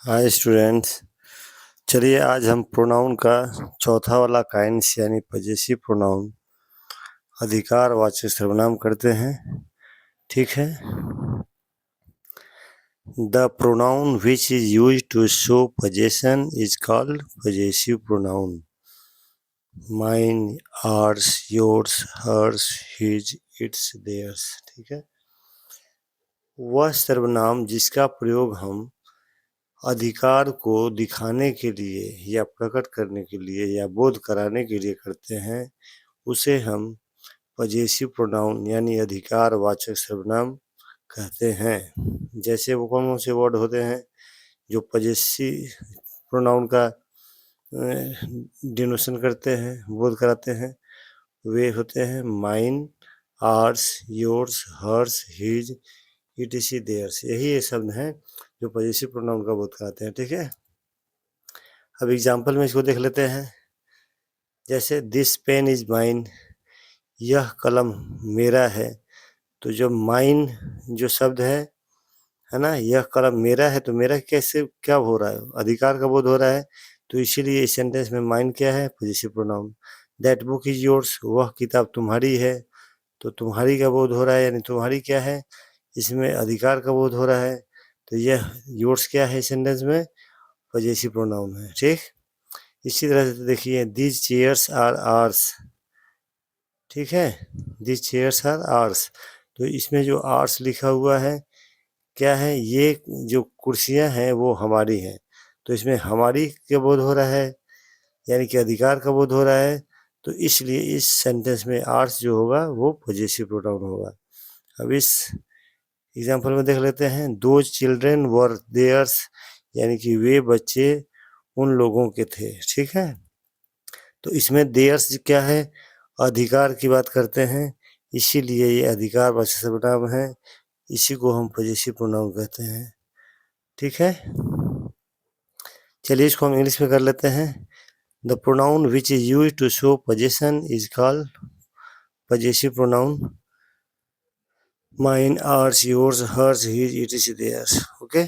Hi students. चलिए आज हम प्रोनाउन का चौथा वाला काइंड्स यानी पजेसिव प्रोनाउन अधिकारवाचक सर्वनाम करते हैं। ठीक है। The pronoun which is used to show possession is called possessive pronoun. Mine, ours, yours, hers, his, its, theirs. ठीक है। वह सर्वनाम जिसका प्रयोग हम अधिकार को दिखाने के लिए या प्रकट करने के लिए या बोध कराने के लिए करते हैं उसे हम पजेसिव प्रोनाउन यानी अधिकारवाचक सर्वनाम कहते हैं। जैसे वो कौन से वर्ड होते हैं जो पजेसिव प्रोनाउन का डिनोशन करते हैं, बोध कराते हैं। वे होते हैं mine, ours, yours, hers, his, etc, theirs. यही ये शब्द हैं जो पजेसिव प्रोनाउन का बोध कराते हैं। ठीक है। अब एग्जाम्पल में इसको देख लेते हैं। जैसे दिस पेन इज माइन, यह कलम मेरा है। तो जो माइन जो शब्द है ना, यह कलम मेरा है, तो मेरा कैसे क्या हो रहा है, अधिकार का बोध हो रहा है। तो इसीलिए इस सेंटेंस में माइन क्या है, positive pronoun. That book is yours, वह किताब तुम्हारी है। तो तुम्हारी का बोध हो रहा है, यानी तुम्हारी क्या है, इसमें अधिकार का बोध हो रहा है। तो यह योर्स क्या है, इस सेंटेंस में पॉजिटिव प्रोनाउन है। ठीक। इसी तरह से देखिए दीज चेयर्स आर आर्स। ठीक है। दीज चेयर्स आर आर्स, तो इसमें जो आर्स लिखा हुआ है क्या है, ये जो कुर्सियां हैं वो हमारी हैं। तो इसमें हमारी का बोध हो रहा है, यानी कि अधिकार का बोध हो रहा है। तो इसलिए इस सेंटेंस में आर्स जो होगा वो पॉजिटिव प्रोनाउन होगा। अब इस एग्जांपल में देख लेते हैं। दोज चिल्ड्रेन वर देयर्स, यानी कि वे बच्चे उन लोगों के थे। ठीक है। तो इसमें देयर्स क्या है, अधिकार की बात करते हैं, इसीलिए ये अधिकारवाचक सर्वनाम है। इसी को हम पॉजिटिव प्रोनाउन कहते हैं। ठीक है। चलिए इसको हम इंग्लिश में कर लेते हैं। The pronoun which is use to show possession is called possessive pronoun. Mine, ours, yours, hers, his, it is, theirs. Okay.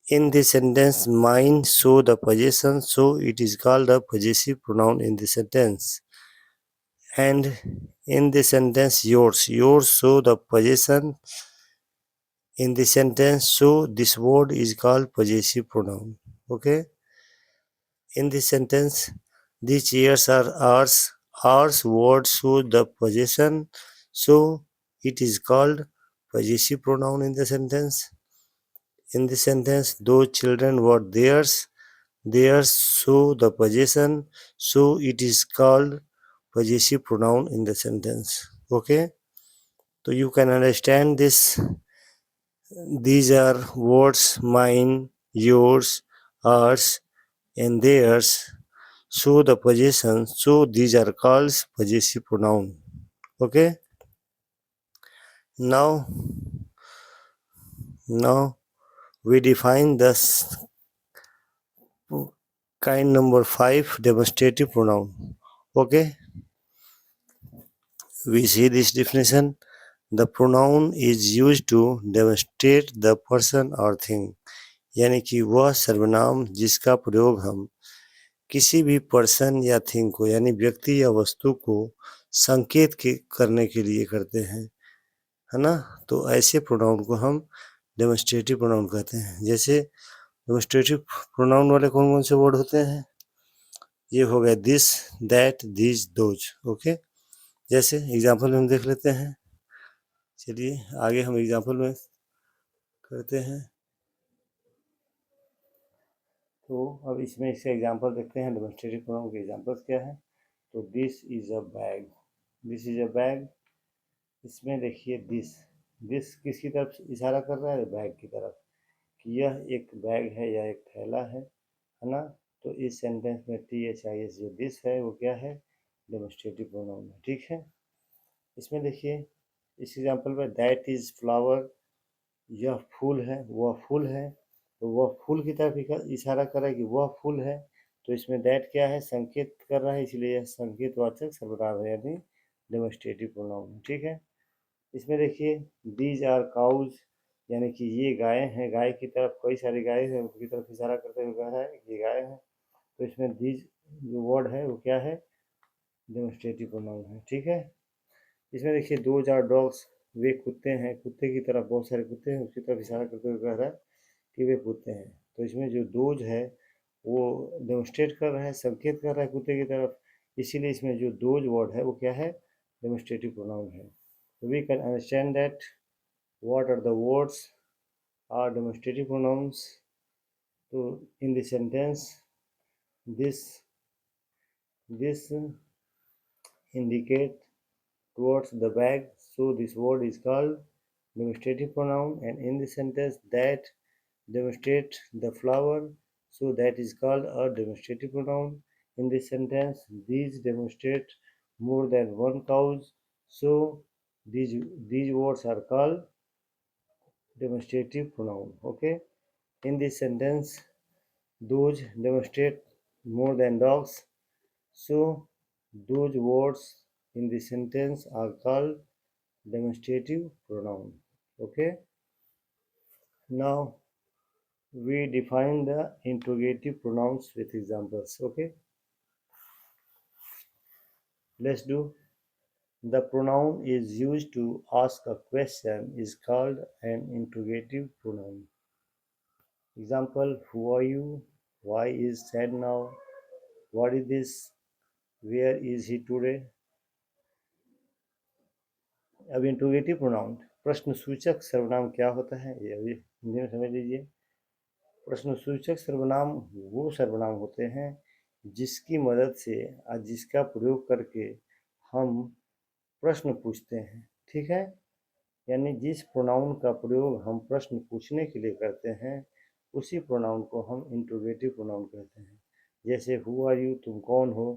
In this sentence, mine show the possession, so it is called a possessive pronoun in the sentence. And in the sentence, yours show the possession in the sentence, so this word is called possessive pronoun. Okay. In this sentence, these chairs are ours. Ours word show the possession, so it is called possessive pronoun in the sentence. In the sentence, those children were theirs. Theirs show the possession, so it is called possessive pronoun in the sentence. Okay. So you can understand this. These are words mine, yours, ours, and theirs. So the possession. So these are called possessive pronoun. Okay. Now we define this kind number 5 demonstrative pronoun. Okay. We see this definition. The pronoun is used to demonstrate the person or thing, यानी कि वह सर्वनाम जिसका प्रयोग हम किसी भी person या थिंग को यानी व्यक्ति या वस्तु को संकेत करने के लिए करते हैं, है ना। तो ऐसे प्रोनाउन को हम डेमोन्स्ट्रेटिव प्रोनाउन कहते हैं। जैसे डेमोन्स्ट्रेटिव प्रोनाउन वाले कौन कौन से वर्ड होते हैं, ये हो गया this, that, this, those. Okay. जैसे एग्जाम्पल में हम देख लेते हैं। चलिए आगे हम एग्जाम्पल में करते हैं। तो अब इसमें इसका एग्जाम्पल देखते हैं, डेमोन्स्ट्रेटिव प्रोनाउन के एग्जाम्पल्स क्या है। तो this is a bag, this is a bag. इसमें देखिए दिस किसकी तरफ इशारा कर रहा है, बैग की तरफ, कि यह एक बैग है या एक थैला है ना। तो इस सेंटेंस में THIS जो दिस है वो क्या है, डेमोन्स्ट्रेटिव प्रोनाउन है। ठीक है। इसमें देखिए इस एग्जाम्पल में दैट इज फ्लावर, यह फूल है, वह फूल है। तो वह फूल की तरफ इशारा कर रहा है कि वह फूल है। तो इसमें दैट क्या है, संकेत कर रहा है, इसलिए यह संकेतवाचक सर्वनाम है यानी डेमोन्स्ट्रेटिव प्रोनाउन। ठीक है। इसमें देखिए दीज आर काउज, यानी कि ये गाय हैं, गाय की तरफ कई सारी गाय हैं उनकी तरफ इशारा करते हुए कह रहा है ये गाय है। तो इसमें दीज जो वर्ड है वो क्या है, डेमोस्ट्रेटिव प्रोनाउन है। ठीक है, इसमें देखिए दोज आर डॉग्स, वे कुत्ते हैं, कुत्ते की तरफ बहुत सारे कुत्ते हैं उसकी तरफ इशारा करते हुए कह रहा है कि वे कुत्ते हैं। तो इसमें जो दोज है वो डेमोस्ट्रेट कर रहा है, संकेत कर रहा है कुत्ते की तरफ, इसीलिए इसमें जो दोज वर्ड है वो क्या है, डेमोस्ट्रेटिव प्रोनाउन है। तो we can understand that what are the words are demonstrative pronouns. So in the sentence, this indicate towards the bag, so this word is called demonstrative pronoun. And in the sentence, that demonstrate the flower, so that is called a demonstrative pronoun. In this sentence, these demonstrate more than one cows, so these words are called demonstrative pronoun. Okay, in this sentence, those demonstrate more than dogs, so those words in the sentence are called demonstrative pronoun. Okay, now we define the interrogative pronouns with examples. Okay, let's do. The pronoun is used to ask a question is called an interrogative pronoun. Example: who are you? Why is sad now? What is this? Where is he today? अब interrogative pronoun, प्रश्नसूचक सर्वनाम क्या होता है ये अभी हिंदी में समझ लीजिए। प्रश्नसूचक सर्वनाम वो सर्वनाम होते हैं जिसकी मदद से जिसका प्रयोग करके हम प्रश्न पूछते हैं। ठीक है, यानी जिस प्रोनाउन का प्रयोग हम प्रश्न पूछने के लिए करते हैं उसी प्रोनाउन को हम इंट्रोगेटिव प्रोनाउन कहते हैं। जैसे हु आर यू, तुम कौन हो,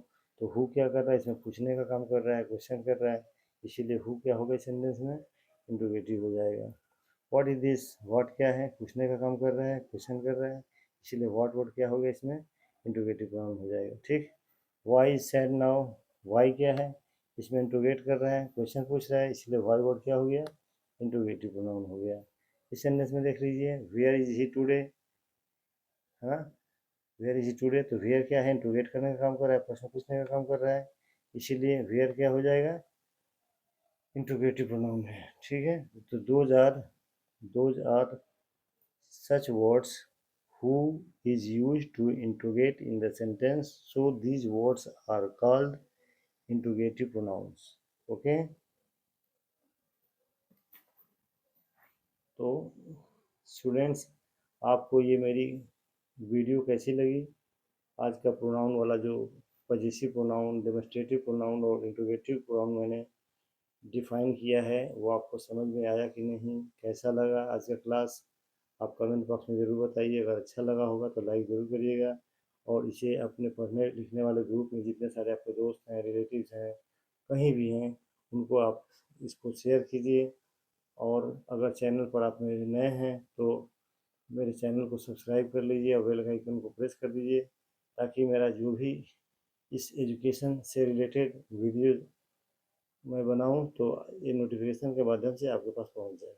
तो हु क्या कर रहा है, इसमें पूछने का काम कर रहा है, क्वेश्चन कर रहा है, इसीलिए हु क्या होगा सेंटेंस में, इंट्रोगेटिव हो जाएगा। व्हाट इज दिस, व्हाट क्या है, पूछने का काम कर रहा है, क्वेश्चन कर रहा है, इसीलिए व्हाट वर्ड क्या होगा इसमें, इंट्रोगेटिव प्रोनाउन हो जाएगा। ठीक, why is said now, why क्या है, इसमें इंट्रोगेट कर रहा है, क्वेश्चन पूछ रहा है, इसलिए वाई वर्ड क्या हो गया, इंट्रोगेटिव प्रोनाउन हो गया। इस सेंटेंस में देख लीजिए, वेयर इज ही टुडे, है ना, वेयर इज ही टुडे, तो वेयर क्या है, इंट्रोगेट करने का काम कर रहा है, प्रश्न पूछने का काम कर रहा है, इसीलिए वेयर क्या हो जाएगा, इंट्रोगेटिव प्रोनाउन है। ठीक है, तो those are such words who is used to interrogate in the sentence, so these words are called interrogative pronouns. Okay, तो स्टूडेंट्स आपको ये मेरी वीडियो कैसी लगी, आज का प्रोनाउन वाला जो पजेसिव प्रोनाउन, डेमोस्ट्रेटिव प्रोनाउन और इंट्रोगेटिव प्रोनाउन मैंने डिफाइन किया है वो आपको समझ में आया कि नहीं, कैसा लगा आज का क्लास, आप कमेंट बॉक्स में ज़रूर बताइए। अगर अच्छा लगा होगा तो लाइक ज़रूर करिएगा और इसे अपने पढ़ने लिखने वाले ग्रुप में जितने सारे आपके दोस्त हैं, रिलेटिव्स हैं, कहीं भी हैं, उनको आप इसको शेयर कीजिए। और अगर चैनल पर आप मेरे नए हैं तो मेरे चैनल को सब्सक्राइब कर लीजिए और बेल आइकन को प्रेस कर दीजिए ताकि मेरा जो भी इस एजुकेशन से रिलेटेड वीडियो मैं बनाऊं तो ये नोटिफिकेशन के माध्यम से आपके पास पहुंच जाए।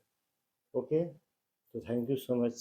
ओके, तो थैंक यू सो मच।